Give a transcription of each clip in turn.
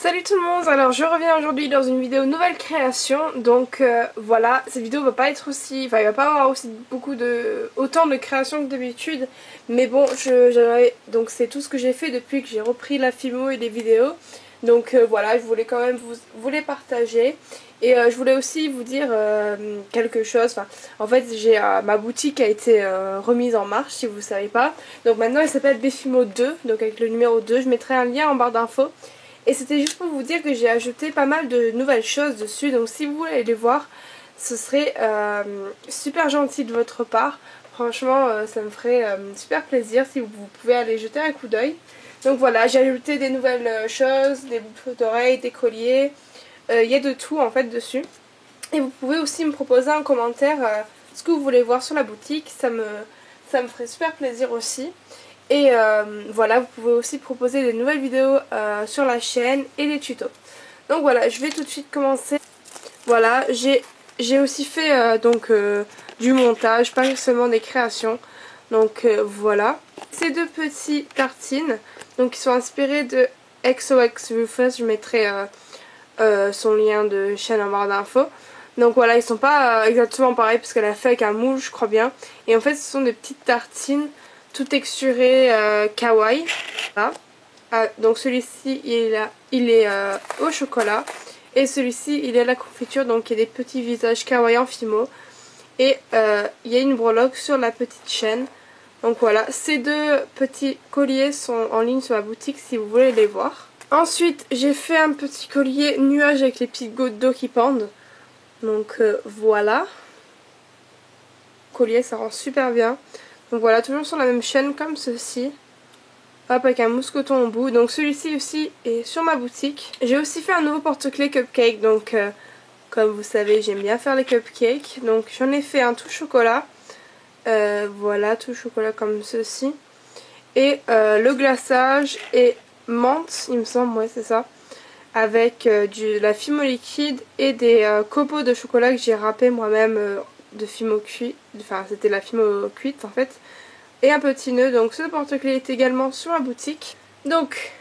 Salut tout le monde, alors je reviens aujourd'hui dans une vidéo nouvelle création. Donc voilà, cette vidéo va pas être aussi, enfin il va pas avoir aussi autant de créations que d'habitude. Mais bon, donc c'est tout ce que j'ai fait depuis que j'ai repris la filmo et les vidéos. Donc voilà, je voulais quand même vous les partager. Et je voulais aussi vous dire quelque chose. Enfin, en fait, ma boutique a été remise en marche, si vous ne savez pas. Donc maintenant, elle s'appelle Bfimo 2, donc avec le numéro 2. Je mettrai un lien en barre d'infos. Et c'était juste pour vous dire que j'ai ajouté pas mal de nouvelles choses dessus. Donc si vous voulez les voir, ce serait super gentil de votre part. Franchement, ça me ferait super plaisir si vous pouvez aller jeter un coup d'œil. Donc voilà, j'ai ajouté des nouvelles choses, des boucles d'oreilles, des colliers. Il y a de tout en fait dessus. Et vous pouvez aussi me proposer en commentaire ce que vous voulez voir sur la boutique. Ça me ferait super plaisir aussi. Et voilà, vous pouvez aussi proposer des nouvelles vidéos sur la chaîne et des tutos. Donc voilà, je vais tout de suite commencer. Voilà, j'ai aussi fait du montage, pas seulement des créations. Donc voilà. Ces deux petits tartines, donc qui sont inspirés de XOX Rufus. Je mettrai son lien de chaîne en barre d'infos. Donc voilà, ils sont pas exactement pareils parce qu'elle a fait avec un moule, je crois bien. Et en fait, ce sont des petites tartines tout texturé kawaii. Voilà. Donc celui-ci il est au chocolat et celui-ci il est à la confiture, donc il y a des petits visages kawaii en fimo et il y a une breloque sur la petite chaîne. Donc voilà, ces deux petits colliers sont en ligne sur la boutique si vous voulez les voir. Ensuite j'ai fait un petit collier nuage avec les petites gouttes d'eau qui pendent. Donc voilà, collier ça rend super bien. Donc voilà, toujours sur la même chaîne comme ceci. Hop, avec un mousqueton au bout. Donc celui-ci aussi est sur ma boutique. J'ai aussi fait un nouveau porte-clés cupcake. Donc comme vous savez, j'aime bien faire les cupcakes. Donc j'en ai fait un tout chocolat. Voilà, tout chocolat comme ceci. Et le glaçage est menthe, il me semble, ouais c'est ça. Avec de la fimo liquide et des copeaux de chocolat que j'ai râpé moi-même de fimo cuit. Enfin, c'était la fimo cuite en fait. Et un petit nœud. Donc ce porte-clés est également sur ma boutique. Donc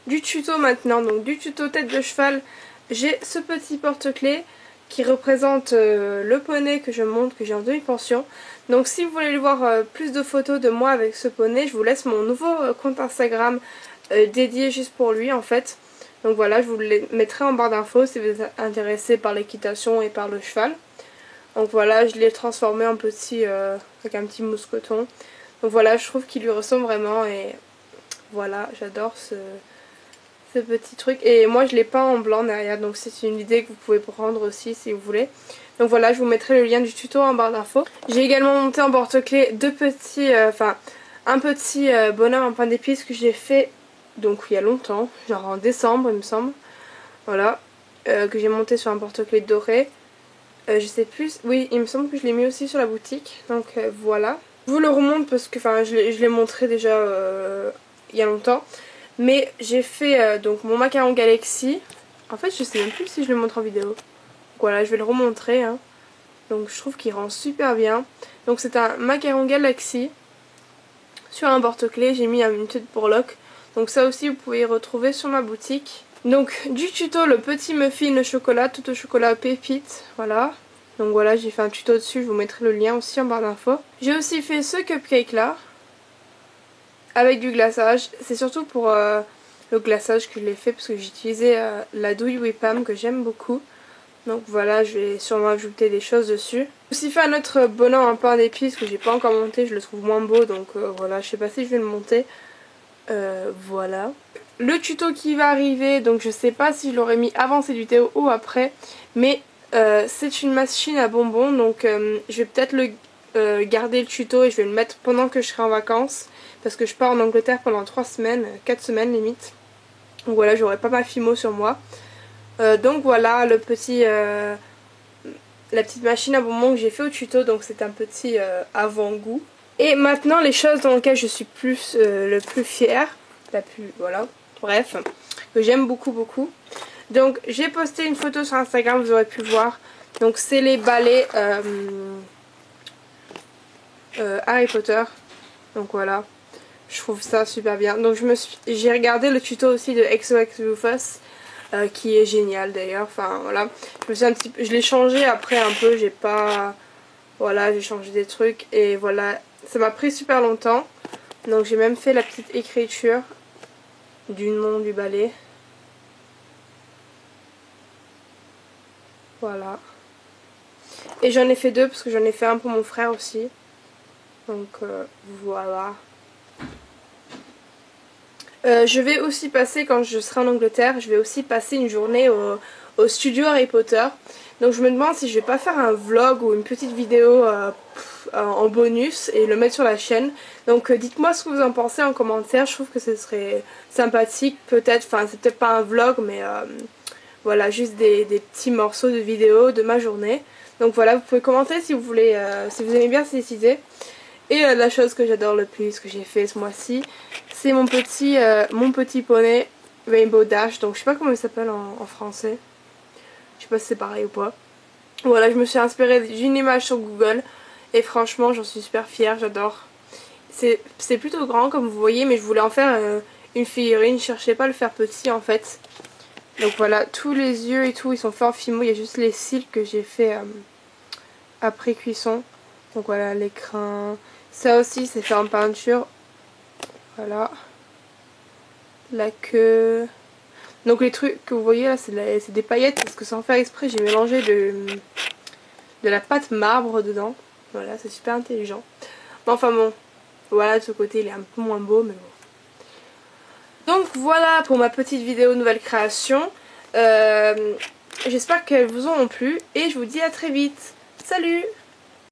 du tuto maintenant, donc du tuto tête de cheval, j'ai ce petit porte-clés qui représente le poney que je monte, que j'ai en demi-pension. Donc si vous voulez voir plus de photos de moi avec ce poney, je vous laisse mon nouveau compte Instagram dédié juste pour lui en fait. Donc voilà, je vous le mettrai en barre d'infos si vous êtes intéressé par l'équitation et par le cheval. Donc voilà, je l'ai transformé en petit avec un petit mousqueton. Donc voilà, je trouve qu'il lui ressemble vraiment et voilà, j'adore ce petit truc. Et moi je l'ai peint en blanc derrière, donc c'est une idée que vous pouvez prendre aussi si vous voulez. Donc voilà, je vous mettrai le lien du tuto en barre d'infos. J'ai également monté en porte-clés un petit bonhomme en pain d'épices que j'ai fait donc il y a longtemps, genre en décembre il me semble. Voilà, que j'ai monté sur un porte-clés doré. Je sais plus, oui il me semble que je l'ai mis aussi sur la boutique, donc voilà. Je vous le remonte parce que je l'ai montré déjà il y a longtemps. Mais j'ai fait donc mon macaron Galaxy. En fait je sais même plus si je le montre en vidéo. Donc voilà, je vais le remontrer hein. Donc je trouve qu'il rend super bien. Donc c'est un macaron Galaxy. Sur un porte-clés j'ai mis une petite breloque. Donc ça aussi vous pouvez y retrouver sur ma boutique. Donc du tuto le petit muffin au chocolat, tout au chocolat pépite. Voilà. Donc voilà, j'ai fait un tuto dessus, je vous mettrai le lien aussi en barre d'infos. J'ai aussi fait ce cupcake là, avec du glaçage. C'est surtout pour le glaçage que je l'ai fait parce que j'ai utilisé la douille Whippam que j'aime beaucoup. Donc voilà, je vais sûrement ajouter des choses dessus. J'ai aussi fait un autre bonhomme en pain d'épices que j'ai pas encore monté, je le trouve moins beau. Donc voilà, je sais pas si je vais le monter. Voilà. Le tuto qui va arriver, donc je sais pas si je l'aurais mis avant cette vidéo ou après. Mais c'est une machine à bonbons, donc je vais peut-être garder le tuto et je vais le mettre pendant que je serai en vacances. Parce que je pars en Angleterre pendant 3 semaines, 4 semaines limite. Donc voilà, j'aurai pas ma fimo sur moi. Donc voilà la petite machine à bonbons que j'ai fait au tuto, donc c'est un petit avant-goût. Et maintenant les choses dans lesquelles je suis le plus fière, voilà, bref, que j'aime beaucoup beaucoup. Donc j'ai posté une photo sur Instagram, vous aurez pu voir. Donc c'est les balais Harry Potter. Donc voilà, je trouve ça super bien. Donc j'ai regardé le tuto aussi de XOX Rufus. qui est génial d'ailleurs. Enfin voilà, je l'ai changé après un peu, j'ai pas... Voilà, j'ai changé des trucs et voilà, ça m'a pris super longtemps. Donc j'ai même fait la petite écriture du nom du balai. Voilà. Et j'en ai fait deux parce que j'en ai fait un pour mon frère aussi. Donc voilà. Je vais aussi passer, quand je serai en Angleterre, je vais aussi passer une journée au studio Harry Potter. Donc je me demande si je vais pas faire un vlog ou une petite vidéo en bonus et le mettre sur la chaîne. Donc dites-moi ce que vous en pensez en commentaire. Je trouve que ce serait sympathique peut-être. Enfin c'est peut-être pas un vlog mais voilà, juste des petits morceaux de vidéo de ma journée. Donc voilà, vous pouvez commenter si vous voulez, si vous aimez bien ces idées. Et la chose que j'adore le plus que j'ai fait ce mois-ci, c'est mon petit poney Rainbow Dash. Donc je sais pas comment il s'appelle en français. Je sais pas si c'est pareil ou pas. Voilà, je me suis inspirée d'une image sur Google. Et franchement, j'en suis super fière, j'adore. C'est plutôt grand comme vous voyez, mais je voulais en faire une figurine. Je cherchais pas à le faire petit en fait. Donc voilà, tous les yeux et tout, ils sont faits en Fimo. Il y a juste les cils que j'ai fait après cuisson. Donc voilà, l'écrin. Ça aussi, c'est fait en peinture. Voilà. La queue. Donc les trucs que vous voyez là, c'est des paillettes parce que sans faire exprès, j'ai mélangé de la pâte marbre dedans. Voilà, c'est super intelligent. Mais enfin bon, voilà, de ce côté, il est un peu moins beau, mais bon. Donc voilà pour ma petite vidéo nouvelle création. J'espère qu'elles vous auront plu et je vous dis à très vite. Salut!